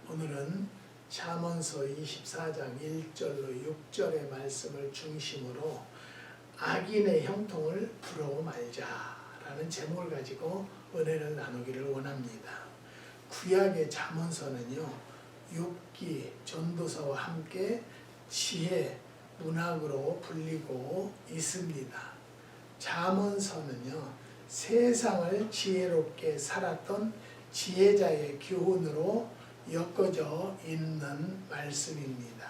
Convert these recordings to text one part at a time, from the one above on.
오늘은 잠언서 24장 1절로 6절의 말씀을 중심으로 악인의 형통을 부러워 말자라는 제목을 가지고 은혜를 나누기를 원합니다. 구약의 잠언서는요, 욥기, 전도서와 함께 지혜, 문학으로 불리고 있습니다. 잠언서는요, 세상을 지혜롭게 살았던 지혜자의 교훈으로 엮어져 있는 말씀입니다.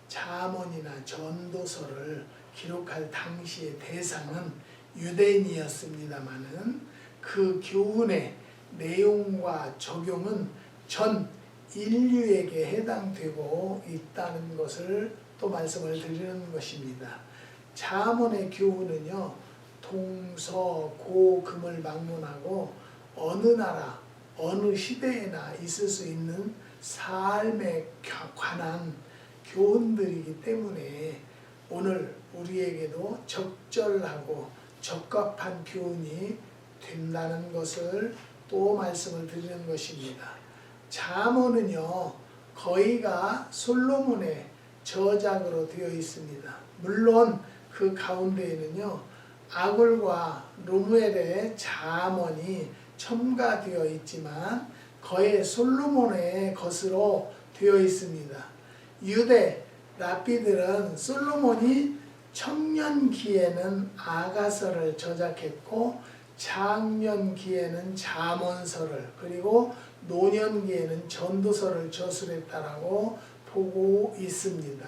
잠언이나 전도서를 기록할 당시의 대상은 유대인이었습니다마는 그 교훈의 내용과 적용은 전 인류에게 해당되고 있다는 것을 또 말씀을 드리는 것입니다. 잠언의 교훈은요, 동서, 고, 금을 막론하고 어느 나라, 어느 시대에나 있을 수 있는 삶에 관한 교훈들이기 때문에 오늘 우리에게도 적절하고 적합한 교훈이 된다는 것을 또 말씀을 드리는 것입니다. 잠언은요, 거의가 솔로몬의 저작으로 되어 있습니다. 물론 그 가운데에는요, 아굴과 르무엘의 잠언이 첨가되어 있지만 거의 솔로몬의 것으로 되어 있습니다. 유대 랍비들은 솔로몬이 청년기에는 아가서를 저작했고 장년기에는 잠언서를, 그리고 노년기에는 전도서를 저술했다라고 보고 있습니다.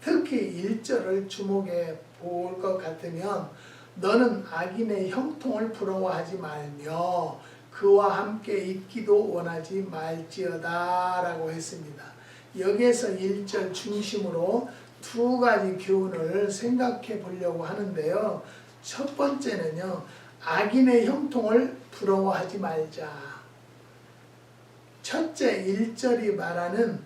특히 1절을 주목해 볼 것 같으면 너는 악인의 형통을 부러워하지 말며 그와 함께 있기도 원하지 말지어다 라고 했습니다. 여기에서 1절 중심으로 두 가지 교훈을 생각해 보려고 하는데요. 첫 번째는요, 악인의 형통을 부러워하지 말자. 첫째 1절이 말하는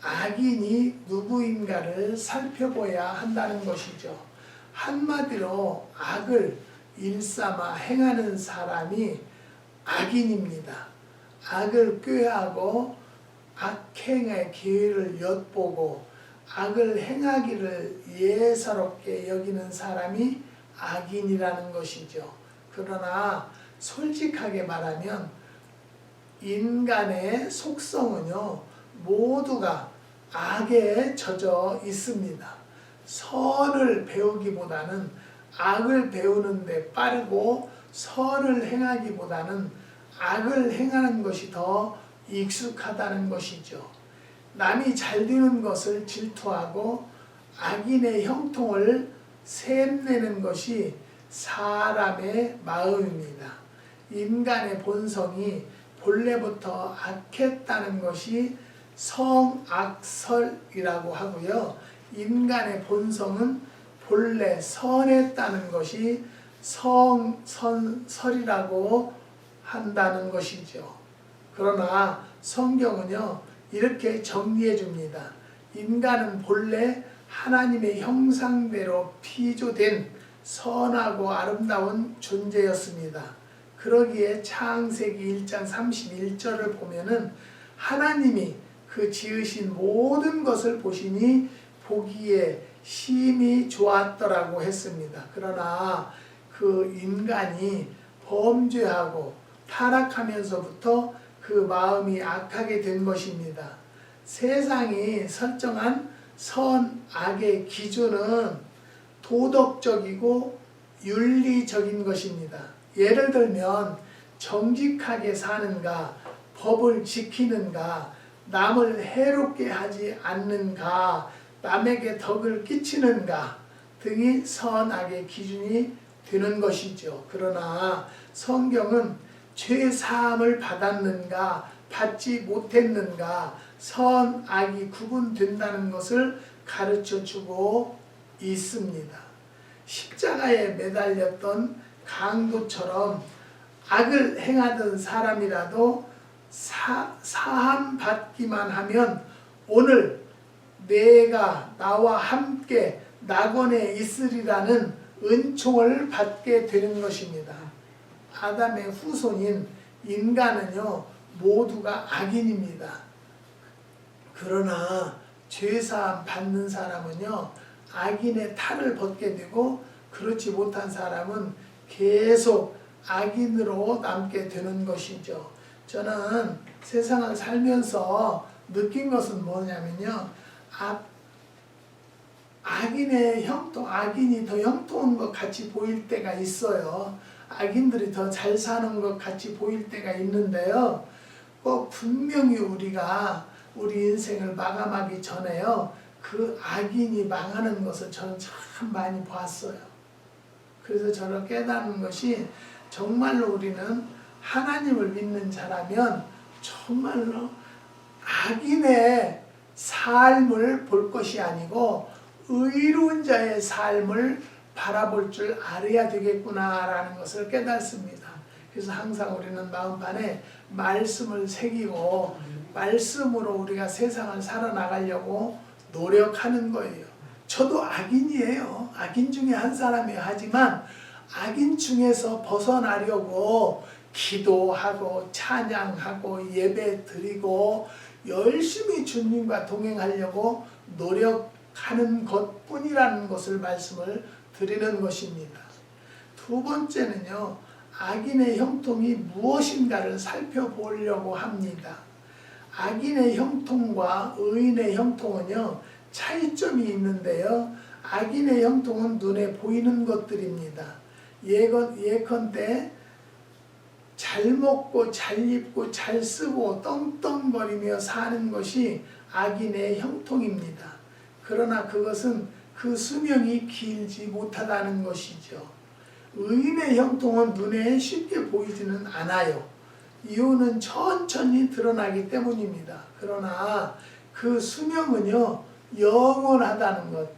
악인이 누구인가를 살펴봐야 한다는 것이죠. 한마디로 악을 일삼아 행하는 사람이 악인입니다. 악을 꾀하고 악행의 기회를 엿보고 악을 행하기를 예사롭게 여기는 사람이 악인이라는 것이죠. 그러나 솔직하게 말하면 인간의 속성은요, 모두가 악에 젖어 있습니다. 선을 배우기보다는 악을 배우는 데 빠르고 선을 행하기보다는 악을 행하는 것이 더 익숙하다는 것이죠. 남이 잘 되는 것을 질투하고 악인의 형통을 샘내는 것이 사람의 마음입니다. 인간의 본성이 본래부터 악했다는 것이 성악설이라고 하고요. 인간의 본성은 본래 선했다는 것이 성선설이라고 한다는 것이죠. 그러나 성경은요, 이렇게 정리해 줍니다. 인간은 본래 하나님의 형상대로 피조된 선하고 아름다운 존재였습니다. 그러기에 창세기 1장 31절을 보면은 하나님이 그 지으신 모든 것을 보시니 보기에 심히 좋았더라고 했습니다. 그러나 그 인간이 범죄하고 타락하면서부터 그 마음이 악하게 된 것입니다. 세상이 설정한 선, 악의 기준은 도덕적이고 윤리적인 것입니다. 예를 들면 정직하게 사는가, 법을 지키는가, 남을 해롭게 하지 않는가, 남에게 덕을 끼치는가 등이 선악의 기준이 되는 것이죠. 그러나 성경은 죄사함을 받았는가 받지 못했는가 선악이 구분된다는 것을 가르쳐주고 있습니다. 십자가에 매달렸던 강도처럼 악을 행하던 사람이라도 사함 받기만 하면 오늘 내가 나와 함께 낙원에 있으리라는 은총을 받게 되는 것입니다. 아담의 후손인 인간은요, 모두가 악인입니다. 그러나 죄사함 받는 사람은요 악인의 탈을 벗게 되고, 그렇지 못한 사람은 계속 악인으로 남게 되는 것이죠. 저는 세상을 살면서 느낀 것은 뭐냐면요, 악인의 형통, 악인이 더 형통한 것 같이 보일 때가 있어요. 악인들이 더 잘 사는 것 같이 보일 때가 있는데요, 꼭 분명히 우리가 우리 인생을 마감하기 전에요 그 악인이 망하는 것을 저는 참 많이 봤어요. 그래서 저를 깨닫는 것이, 정말로 우리는 하나님을 믿는 자라면 정말로 악인의 삶을 볼 것이 아니고 의로운 자의 삶을 바라볼 줄 알아야 되겠구나라는 것을 깨닫습니다. 그래서 항상 우리는 마음판에 말씀을 새기고 말씀으로 우리가 세상을 살아나가려고 노력하는 거예요. 저도 악인이에요. 악인 중에 한 사람이에요. 하지만 악인 중에서 벗어나려고 기도하고 찬양하고 예배 드리고 열심히 주님과 동행하려고 노력하는 것뿐이라는 것을 말씀을 드리는 것입니다. 두 번째는요, 악인의 형통이 무엇인가를 살펴보려고 합니다. 악인의 형통과 의인의 형통은요 차이점이 있는데요, 악인의 형통은 눈에 보이는 것들입니다. 예컨대 잘 먹고 잘 입고 잘 쓰고 떵떵거리며 사는 것이 악인의 형통입니다. 그러나 그것은 그 수명이 길지 못하다는 것이죠. 의인의 형통은 눈에 쉽게 보이지는 않아요. 이유는 천천히 드러나기 때문입니다. 그러나 그 수명은요 영원하다는 것,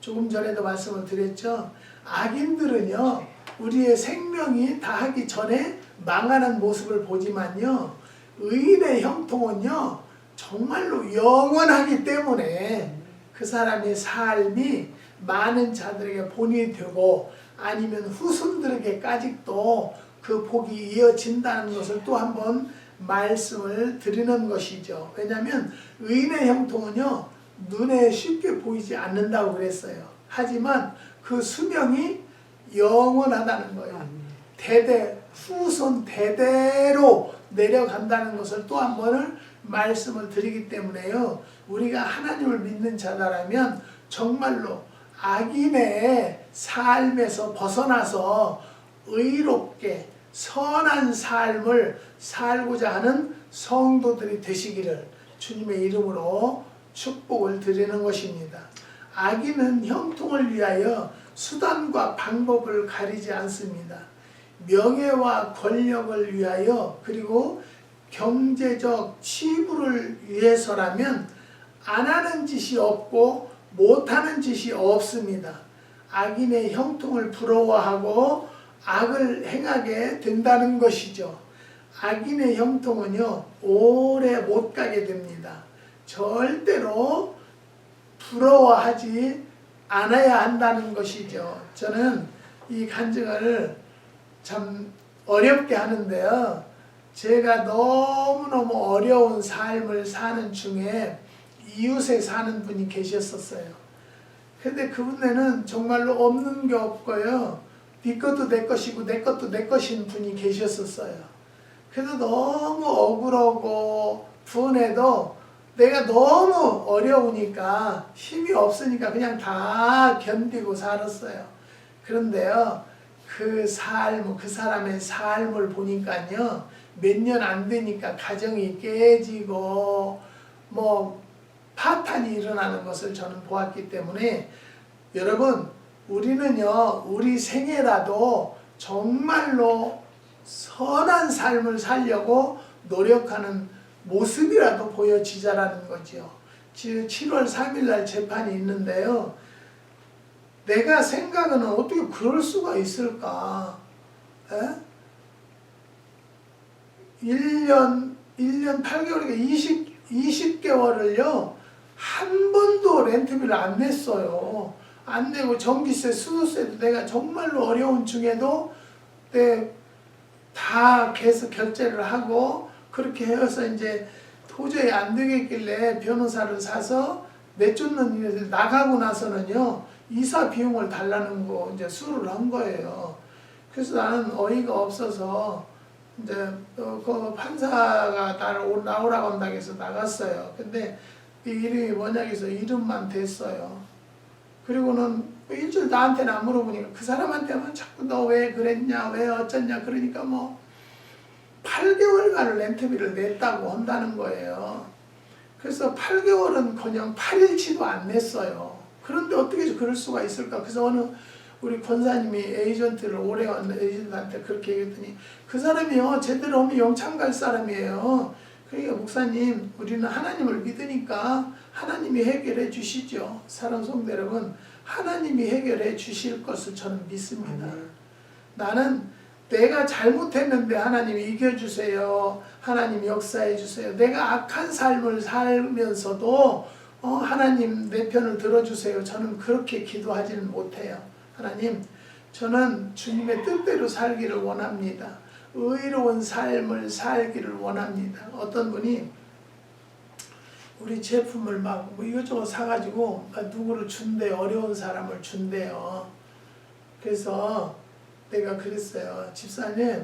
조금 전에도 말씀을 드렸죠. 악인들은요 우리의 생명이 다하기 전에 망하는 모습을 보지만요, 의인의 형통은요 정말로 영원하기 때문에 그 사람의 삶이 많은 자들에게 본이 되고 아니면 후손들에게까지도 그 복이 이어진다는 것을 또 한 번 말씀을 드리는 것이죠. 왜냐하면 의인의 형통은요 눈에 쉽게 보이지 않는다고 그랬어요. 하지만 그 수명이 영원하다는 거예요. 대대 후손 대대로 내려간다는 것을 또 한 번을 말씀을 드리기 때문에요, 우리가 하나님을 믿는 자라면 정말로 악인의 삶에서 벗어나서 의롭게 선한 삶을 살고자 하는 성도들이 되시기를 주님의 이름으로 축복을 드리는 것입니다. 악인은 형통을 위하여 수단과 방법을 가리지 않습니다. 명예와 권력을 위하여 그리고 경제적 치부를 위해서라면 안 하는 짓이 없고 못하는 짓이 없습니다. 악인의 형통을 부러워하고 악을 행하게 된다는 것이죠. 악인의 형통은요 오래 못 가게 됩니다. 절대로 부러워하지 않아야 한다는 것이죠. 저는 이 간증을 참 어렵게 하는데요, 제가 너무너무 어려운 삶을 사는 중에 이웃에 사는 분이 계셨었어요. 근데 그분에는 정말로 없는 게 없고요, 네 것도 내 것이고 내 것도 내 것인 분이 계셨었어요. 그래서 너무 억울하고 분해도 내가 너무 어려우니까 힘이 없으니까 그냥 다 견디고 살았어요. 그런데요 그 삶, 그 사람의 삶을 보니까요 몇 년 안 되니까 가정이 깨지고 뭐 파탄이 일어나는 것을 저는 보았기 때문에, 여러분 우리는요 우리 생애라도 정말로 선한 삶을 살려고 노력하는 모습이라도 보여지자라는 거죠. 7월 3일 날 재판이 있는데요, 내가 생각은 어떻게 그럴 수가 있을까? 1년 8개월이니까 20개월을요 한 번도 렌트비를 안 냈어요. 안 내고 전기세, 수도세도 내가 정말로 어려운 중에도 다 계속 결제를 하고 그렇게 해서 이제 도저히 안 되겠길래 변호사를 사서 내쫓는 일에서 나가고 나서는요, 이사 비용을 달라는 거 이제 수를 한 거예요. 그래서 나는 어이가 없어서 이제 그 판사가 나를 나오라고 한다고 해서 나갔어요. 근데 이 이름이 뭐냐 해서 이름만 댔어요. 그리고는 일주일 나한테는 안 물어보니까 그 사람한테만 자꾸 너 왜 그랬냐, 왜 어쩌냐, 그러니까 뭐 8개월간을 렌트비를 냈다고 한다는 거예요. 그래서 8개월은 그냥 8일치도 안 냈어요. 그런데 어떻게 그럴 수가 있을까? 그래서 어느 우리 권사님이 에이전트를 오래 한 에이전트한테 그렇게 얘기했더니 그 사람이요, 제대로 하면 영창 갈 사람이에요. 그러니까 목사님, 우리는 하나님을 믿으니까 하나님이 해결해 주시죠. 사랑하는 성도 여러분, 하나님이 해결해 주실 것을 저는 믿습니다. 나는 내가 잘못했는데 하나님이 이겨주세요. 하나님 역사해 주세요. 내가 악한 삶을 살면서도 하나님 내 편을 들어주세요. 저는 그렇게 기도하지는 못해요. 하나님, 저는 주님의 뜻대로 살기를 원합니다. 의로운 삶을 살기를 원합니다. 어떤 분이 우리 제품을 막 뭐 이것저것 사가지고 누구를 준대요. 어려운 사람을 준대요. 그래서 내가 그랬어요. 집사님,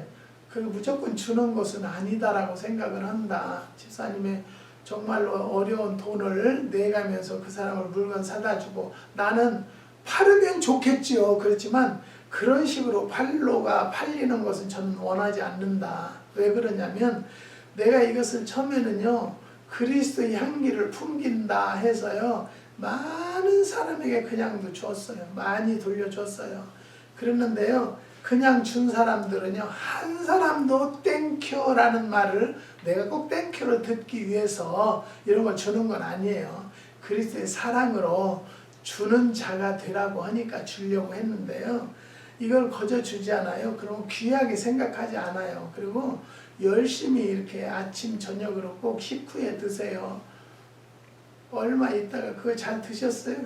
그 무조건 주는 것은 아니다라고 생각을 한다. 집사님의 정말로 어려운 돈을 내가면서 그 사람을 물건 사다 주고, 나는 팔으면 좋겠지요. 그렇지만 그런 식으로 팔로가 팔리는 것은 저는 원하지 않는다. 왜 그러냐면 내가 이것을 처음에는요, 그리스도의 향기를 풍긴다 해서요, 많은 사람에게 그냥도 줬어요. 많이 돌려줬어요. 그랬는데요, 그냥 준 사람들은요, 한 사람도 땡큐라는 말을, 내가 꼭 땡큐를 듣기 위해서 이런 걸 주는 건 아니에요. 그리스도의 사랑으로 주는 자가 되라고 하니까 주려고 했는데요, 이걸 거저 주지 않아요. 그럼 귀하게 생각하지 않아요. 그리고 열심히 이렇게 아침 저녁으로 꼭 식후에 드세요. 얼마 있다가 그거 잘 드셨어요?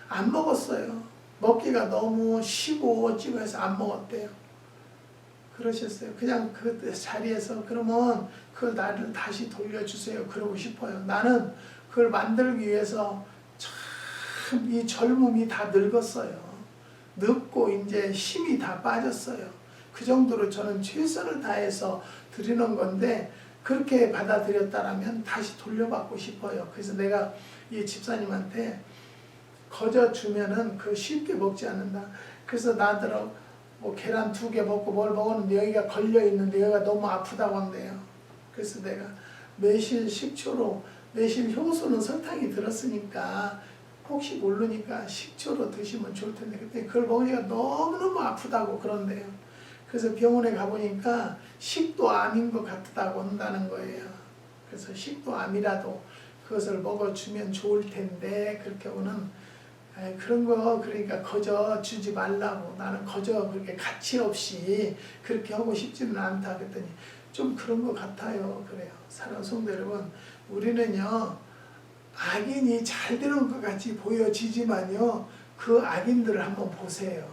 안 먹었어요. 먹기가 너무 쉬고 어찌고 해서 안 먹었대요. 그러셨어요. 그냥 그 자리에서 그러면 그 나를 다시 돌려주세요. 그러고 싶어요. 나는 그걸 만들기 위해서 참 이 젊음이 다 늙었어요. 늙고 이제 힘이 다 빠졌어요. 그 정도로 저는 최선을 다해서 드리는 건데, 그렇게 받아들였다라면 다시 돌려받고 싶어요. 그래서 내가 이 집사님한테 거저 주면은 그 쉽게 먹지 않는다. 그래서 나더러 뭐 계란 2개 먹고 뭘 먹었는데 여기가 걸려 있는데 여기가 너무 아프다고 한대요. 그래서 내가 매실 식초로, 매실 효소는 설탕이 들었으니까 혹시 모르니까 식초로 드시면 좋을 텐데, 그때 그걸 먹으니까 너무너무 아프다고 그런대요. 그래서 병원에 가보니까 식도암인 것 같다고 한다는 거예요. 그래서 식도암이라도 그것을 먹어주면 좋을 텐데, 그렇게 오는 그런 거, 그러니까 거저 주지 말라고, 나는 거저 그렇게 가치 없이 그렇게 하고 싶지는 않다 그랬더니 좀 그런 것 같아요. 그래요. 사랑하는 성도 여러분, 우리는요, 악인이 잘 되는 것 같이 보여지지만요, 그 악인들을 한번 보세요.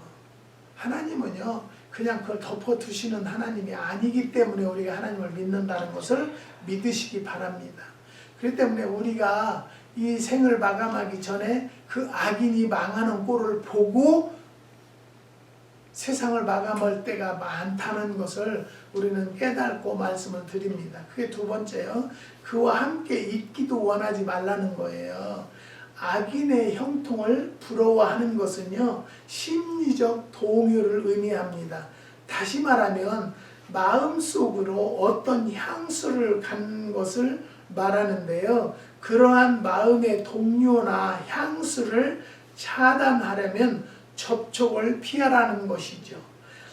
하나님은요, 그냥 그걸 덮어두시는 하나님이 아니기 때문에 우리가 하나님을 믿는다는 것을 믿으시기 바랍니다. 그렇기 때문에 우리가 이 생을 마감하기 전에 그 악인이 망하는 꼴을 보고 세상을 마감할 때가 많다는 것을 우리는 깨닫고 말씀을 드립니다. 그게 두 번째요. 그와 함께 있기도 원하지 말라는 거예요. 악인의 형통을 부러워하는 것은요, 심리적 동요를 의미합니다. 다시 말하면 마음속으로 어떤 향수를 간 것을 말하는데요, 그러한 마음의 동요나 향수를 차단하려면 접촉을 피하라는 것이죠.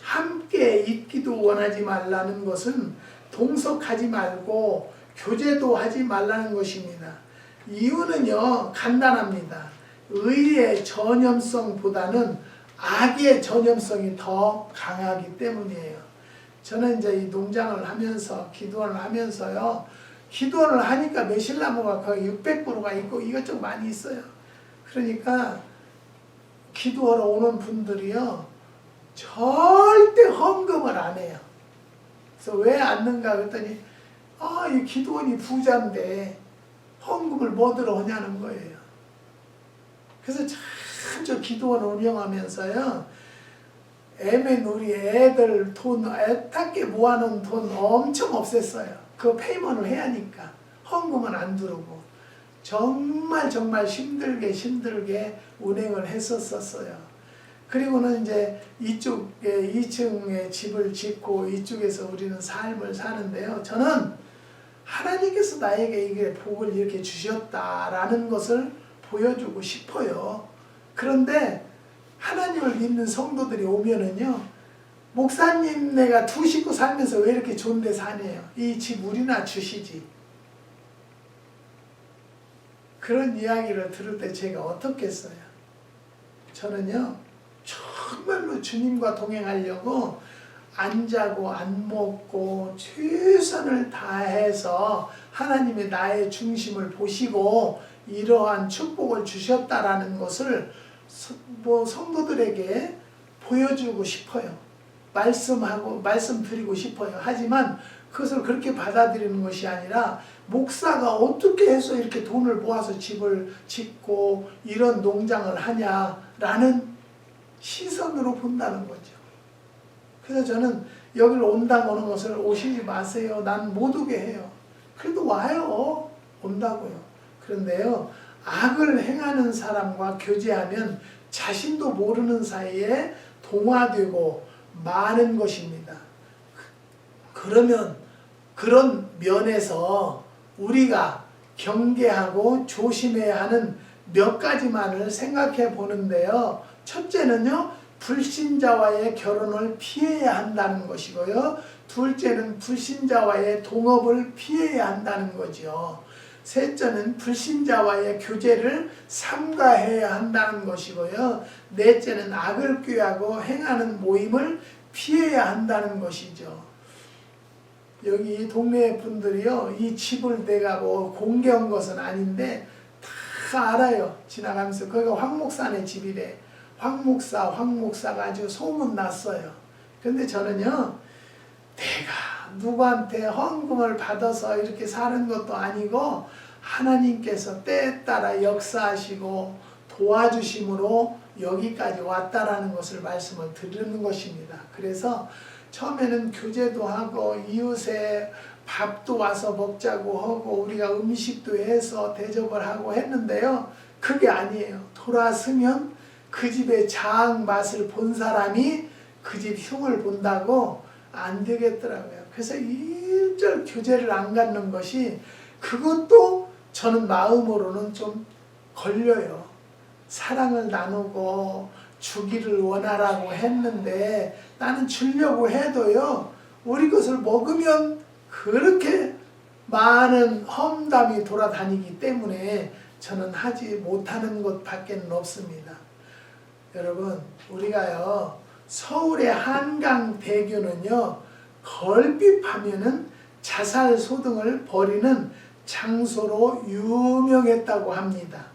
함께 있기도 원하지 말라는 것은 동석하지 말고 교제도 하지 말라는 것입니다. 이유는요, 간단합니다. 의의 전염성보다는 악의 전염성이 더 강하기 때문이에요. 저는 이제 이 농장을 하면서 기도원을 하면서요, 기도원을 하니까 매실나무가 거의 600그루가 있고 이것저것 많이 있어요. 그러니까 기도하러 오는 분들이요, 절대 헌금을 안 해요. 그래서 왜 안 넣는가 그랬더니 이 기도원이 부자인데 헌금을 뭐 들어 하냐는 거예요. 그래서 참 저 기도원 운영하면서요, 애맨 우리 애들 돈, 애타게 모아놓은 돈 엄청 없앴어요. 그거 페이먼을 해야 하니까. 헌금은 안 들어오고. 정말 힘들게 운행을 했었어요. 그리고는 이제 이쪽에 2층에 집을 짓고 이쪽에서 우리는 삶을 사는데요. 저는 하나님께서 나에게 이게 복을 이렇게 주셨다라는 것을 보여주고 싶어요. 그런데 하나님을 믿는 성도들이 오면은요, 목사님 내가 두 식구 살면서 왜 이렇게 좋은 데 사네요. 이 집 우리나 주시지. 그런 이야기를 들을 때 제가 어떻겠어요? 저는요, 정말로 주님과 동행하려고 안 자고 안 먹고 최선을 다해서 하나님의 나의 중심을 보시고 이러한 축복을 주셨다라는 것을 성도들에게 보여주고 싶어요. 말씀드리고 싶어요. 하지만 그것을 그렇게 받아들이는 것이 아니라 목사가 어떻게 해서 이렇게 돈을 모아서 집을 짓고 이런 농장을 하냐라는 시선으로 본다는 거죠. 그래서 저는 여기를 온다고 하는 것을 오시지 마세요. 난 못 오게 해요. 그래도 와요. 온다고요. 그런데요, 악을 행하는 사람과 교제하면 자신도 모르는 사이에 동화되고 마는 것입니다. 그러면 그런 면에서 우리가 경계하고 조심해야 하는 몇 가지만을 생각해 보는데요. 첫째는요, 불신자와의 결혼을 피해야 한다는 것이고요. 둘째는 불신자와의 동업을 피해야 한다는 거죠. 셋째는 불신자와의 교제를 삼가해야 한다는 것이고요. 넷째는 악을 꾀하고 행하는 모임을 피해야 한다는 것이죠. 여기 동네 분들이요, 이 집을 내가 뭐 공개한 것은 아닌데 다 알아요. 지나가면서 거기가 황 목사네 집이래. 황 목사가 아주 소문 났어요. 근데 저는요, 내가 누구한테 헌금을 받아서 이렇게 사는 것도 아니고 하나님께서 때에 따라 역사하시고 도와주심으로 여기까지 왔다라는 것을 말씀을 드리는 것입니다. 그래서 처음에는 교제도 하고 이웃에 밥도 와서 먹자고 하고 우리가 음식도 해서 대접을 하고 했는데요. 그게 아니에요. 돌아서면 그 집의 장 맛을 본 사람이 그 집 흉을 본다고 안 되겠더라고요. 그래서 일절 교제를 안 갖는 것이, 그것도 저는 마음으로는 좀 걸려요. 사랑을 나누고 주기를 원하라고 했는데 나는 주려고 해도요, 우리 것을 먹으면 그렇게 많은 험담이 돌아다니기 때문에 저는 하지 못하는 것밖에 없습니다. 여러분, 우리가요, 서울의 한강대교는요, 걸핏하면은 자살소등을 벌이는 장소로 유명했다고 합니다.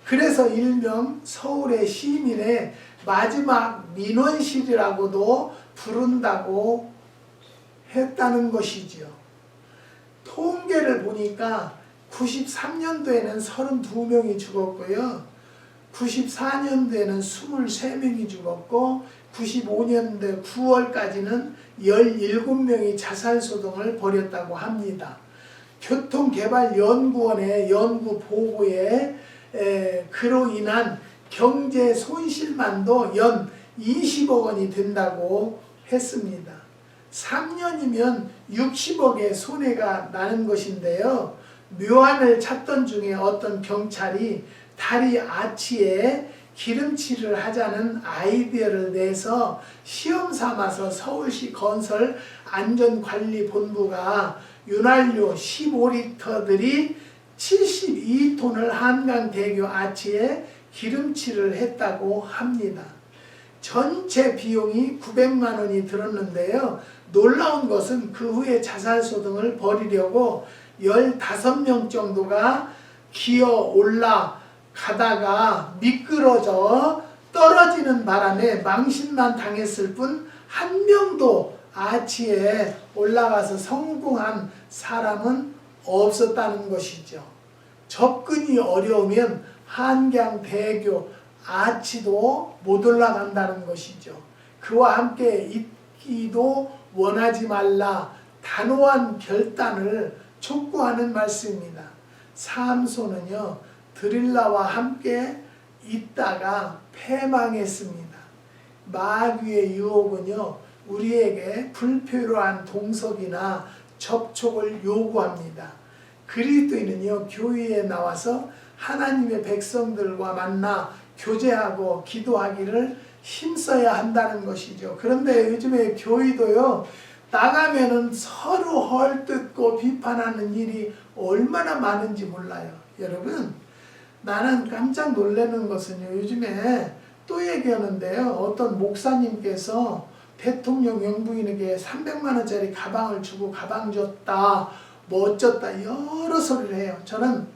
그래서 일명 서울의 시민의 마지막 민원실이라고도 부른다고 했다는 것이죠. 통계를 보니까 93년도에는 32명이 죽었고요. 94년도에는 23명이 죽었고 95년도 9월까지는 17명이 자살소동을 벌였다고 합니다. 교통개발연구원의 연구 보고에 그로 인한 경제 손실만도 연 20억 원이 된다고 했습니다. 3년이면 60억의 손해가 나는 것인데요. 묘안을 찾던 중에 어떤 경찰이 다리 아치에 기름칠을 하자는 아이디어를 내서 시험 삼아서 서울시 건설 안전관리본부가 윤활유 15리터들이 72톤을 한강대교 아치에 기름칠을 했다고 합니다. 전체 비용이 900만 원이 들었는데요. 놀라운 것은 그 후에 자살소등을 벌이려고 15명 정도가 기어 올라가다가 미끄러져 떨어지는 바람에 망신만 당했을 뿐 한 명도 아치에 올라가서 성공한 사람은 없었다는 것이죠. 접근이 어려우면 한강대교 아치도 못 올라간다는 것이죠. 그와 함께 있기도 원하지 말라 단호한 결단을 촉구하는 말씀입니다. 삼손은요 드릴라와 함께 있다가 패망했습니다. 마귀의 유혹은요 우리에게 불필요한 동석이나 접촉을 요구합니다. 그리스도인은요 교회에 나와서 하나님의 백성들과 만나 교제하고 기도하기를 힘써야 한다는 것이죠. 그런데 요즘에 교회도요 나가면은 서로 헐뜯고 비판하는 일이 얼마나 많은지 몰라요. 여러분 나는 깜짝 놀라는 것은요 요즘에 또 얘기하는데요 어떤 목사님께서 대통령 영부인에게 300만 원짜리 가방을 주고 가방 줬다 뭐 어쩌다 여러 소리를 해요. 저는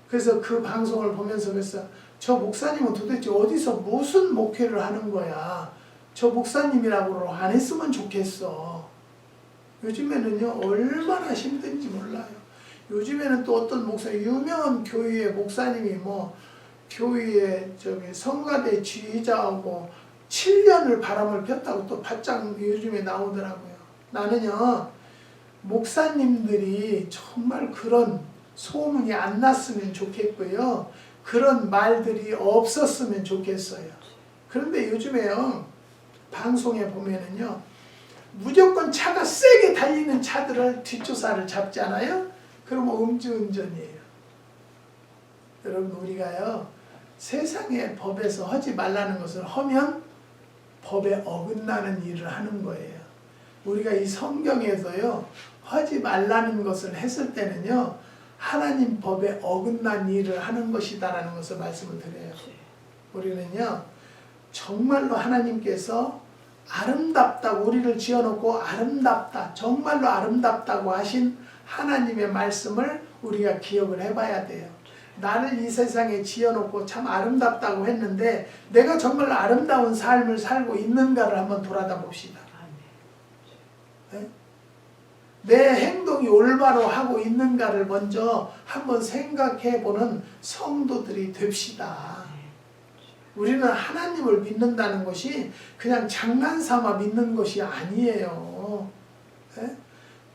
그래서 그 방송을 보면서 그랬어요. 저 목사님은 도대체 어디서 무슨 목회를 하는 거야. 저 목사님이라고 안 했으면 좋겠어. 요즘에는요 얼마나 힘든지 몰라요. 요즘에는 또 어떤 유명한 교회의 목사님이 뭐 교회에 성가대 지휘자하고 7년을 바람을 폈다고 또 바짝 요즘에 나오더라고요. 나는요 목사님들이 정말 그런 소문이 안 났으면 좋겠고요. 그런 말들이 없었으면 좋겠어요. 그런데 요즘에요 방송에 보면은요 무조건 차가 세게 달리는 차들을 뒷조사를 잡잖아요. 그러면 음주운전이에요. 여러분 우리가요 세상의 법에서 하지 말라는 것을 하면 법에 어긋나는 일을 하는 거예요. 우리가 이 성경에서요 하지 말라는 것을 했을 때는요 하나님 법에 어긋난 일을 하는 것이다라는 것을 말씀을 드려요. 우리는요 정말로 하나님께서 아름답다고 우리를 지어놓고 아름답다 정말로 아름답다고 하신 하나님의 말씀을 우리가 기억을 해봐야 돼요. 나를 이 세상에 지어놓고 참 아름답다고 했는데 내가 정말 아름다운 삶을 살고 있는가를 한번 돌아다 봅시다. 네? 내 행동이 올바로 하고 있는가를 먼저 한번 생각해보는 성도들이 됩시다. 우리는 하나님을 믿는다는 것이 그냥 장난삼아 믿는 것이 아니에요. 네?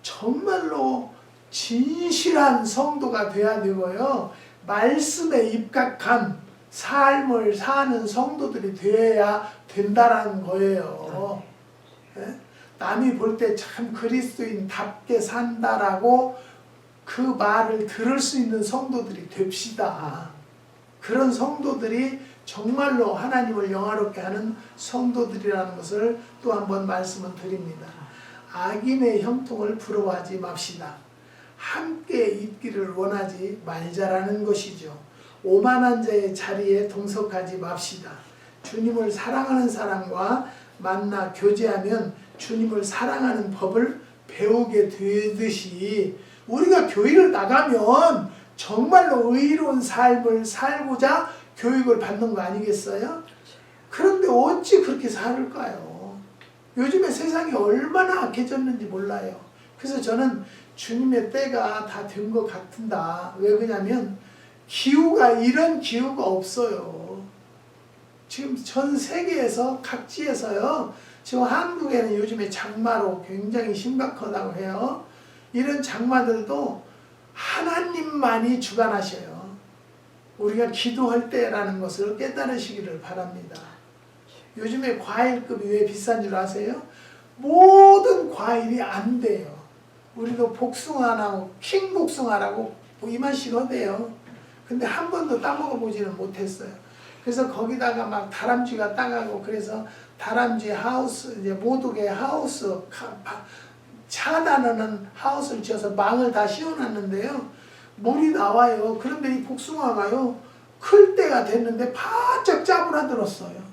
정말로 진실한 성도가 돼야 되고요. 말씀에 입각한 삶을 사는 성도들이 되어야 된다는 거예요. 네? 남이 볼 때 참 그리스도인답게 산다라고 그 말을 들을 수 있는 성도들이 됩시다. 그런 성도들이 정말로 하나님을 영화롭게 하는 성도들이라는 것을 또 한번 말씀을 드립니다. 악인의 형통을 부러워하지 맙시다. 함께 있기를 원하지 말자라는 것이죠. 오만한 자의 자리에 동석하지 맙시다. 주님을 사랑하는 사람과 만나 교제하면 주님을 사랑하는 법을 배우게 되듯이 우리가 교회를 나가면 정말로 의로운 삶을 살고자 교육을 받는 거 아니겠어요? 그런데 어찌 그렇게 살을까요? 요즘에 세상이 얼마나 악해졌는지 몰라요. 그래서 저는 주님의 때가 다 된 것 같은다. 왜 그러냐면 기후가 이런 기후가 없어요. 지금 전 세계에서 각지에서요. 지금 한국에는 요즘에 장마로 굉장히 심각하다고 해요. 이런 장마들도 하나님만이 주관하셔요. 우리가 기도할 때라는 것을 깨달으시기를 바랍니다. 요즘에 과일급이 왜 비싼 줄 아세요? 모든 과일이 안 돼요. 우리도 복숭아라고 킹복숭아라고 이만씩 하대요. 근데 한 번도 따먹어보지는 못했어요. 그래서 거기다가 막 다람쥐가 따가고 그래서 다람쥐 하우스 이제 모두개 하우스 차단하는 하우스를 지어서 망을 다 씌워놨는데요. 물이 나와요. 그런데 이 복숭아가요 클 때가 됐는데 바짝 짜부라들었어요.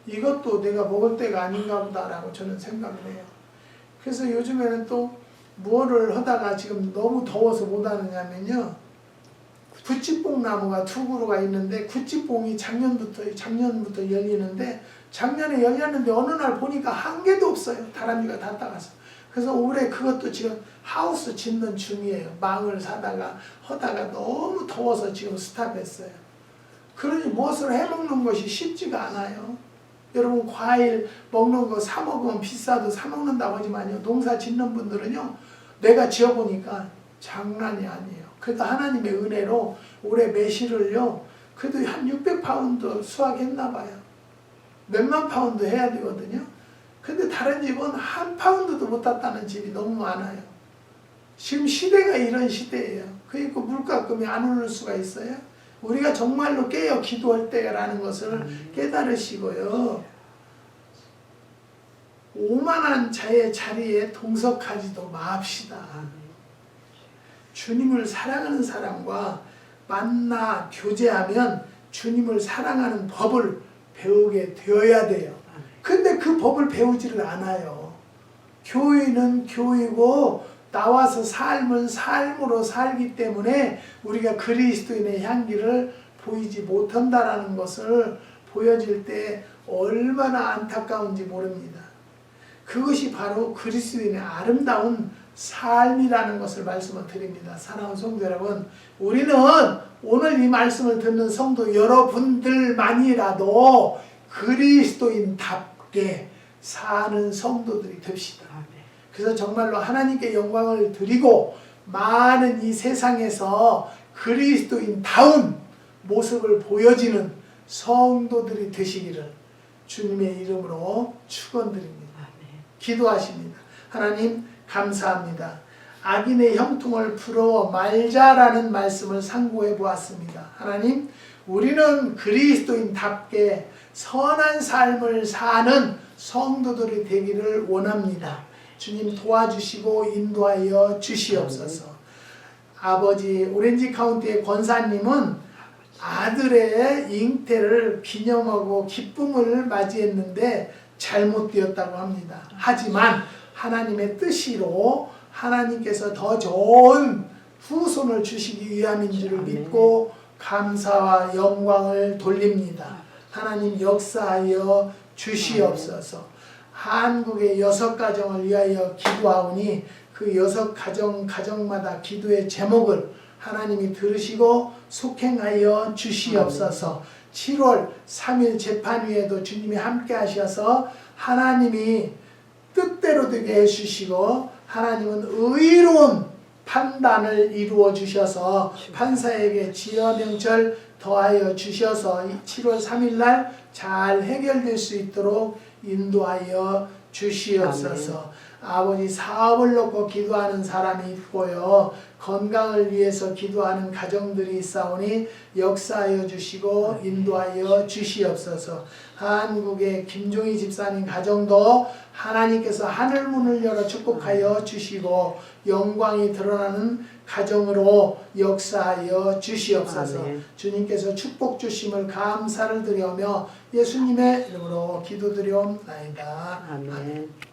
이것도 내가 먹을 때가 아닌가 보다라고 저는 생각을 해요. 그래서 요즘에는 또 뭐를 하다가 지금 너무 더워서 못 하느냐면요. 구찌뽕 나무가 두 그루가 있는데 구찌뽕이 작년부터 열리는데 작년에 열렸는데 어느 날 보니까 한 개도 없어요. 다람쥐가 다 따가서. 그래서 올해 그것도 지금 하우스 짓는 중이에요. 망을 사다가 하다가 너무 더워서 지금 스탑했어요. 그러니 무엇을 해먹는 것이 쉽지가 않아요. 여러분 과일 먹는 거 사 먹으면 비싸도 사 먹는다고 하지만요. 농사 짓는 분들은요. 내가 지어보니까 장난이 아니에요. 그래도 하나님의 은혜로 올해 매실을요. 그래도 한 600파운드 수확했나 봐요. 몇만 파운드 해야 되거든요. 근데 다른 집은 한 파운드도 못 땄다는 집이 너무 많아요. 지금 시대가 이런 시대예요. 그러니까 물가금이 안 오를 수가 있어요. 우리가 정말로 깨어 기도할 때라는 것을 깨달으시고요. 오만한 자의 자리에 동석하지도 맙시다. 주님을 사랑하는 사람과 만나 교제하면 주님을 사랑하는 법을 배우게 되어야 돼요. 근데 그 법을 배우지를 않아요. 교회는 교회고 나와서 삶은 삶으로 살기 때문에 우리가 그리스도인의 향기를 보이지 못한다라는 것을 보여질 때 얼마나 안타까운지 모릅니다. 그것이 바로 그리스도인의 아름다운 삶이라는 것을 말씀을 드립니다. 사랑하는 성도 여러분, 우리는 오늘 이 말씀을 듣는 성도 여러분들만이라도 그리스도인답게 사는 성도들이 됩시다. 그래서 정말로 하나님께 영광을 드리고 많은 이 세상에서 그리스도인다운 모습을 보여지는 성도들이 되시기를 주님의 이름으로 축원드립니다. 기도하십니다. 하나님 감사합니다. 악인의 형통을 부러워 말자라는 말씀을 상고해 보았습니다. 하나님, 우리는 그리스도인답게 선한 삶을 사는 성도들이 되기를 원합니다. 주님 도와주시고 인도하여 주시옵소서. 아버지, 오렌지 카운티의 권사님은 아들의 잉태를 기념하고 기쁨을 맞이했는데 잘못되었다고 합니다. 하지만 하나님의 뜻이로 하나님께서 더 좋은 후손을 주시기 위함인 줄을 믿고 감사와 영광을 돌립니다. 하나님 역사하여 주시옵소서. 한국의 6가정을 위하여 기도하오니 그 6가정마다 기도의 제목을 하나님이 들으시고 속행하여 주시옵소서. 7월 3일 재판위에도 주님이 함께 하셔서 하나님이 뜻대로 되게 해주시고 하나님은 의로운 판단을 이루어 주셔서 판사에게 지어명절 더하여 주셔서 7월 3일날 잘 해결될 수 있도록 인도하여 주시옵소서. 아버지, 사업을 놓고 기도하는 사람이 있고요. 건강을 위해서 기도하는 가정들이 있사오니 역사하여 주시고 인도하여 주시옵소서. 한국의 김종희 집사님 가정도 하나님께서 하늘문을 열어 축복하여 주시고 영광이 드러나는 가정으로 역사하여 주시옵소서. 아멘. 주님께서 축복 주심을 감사를 드리며 예수님의 이름으로 기도드리옵나이다. 아멘. 아멘.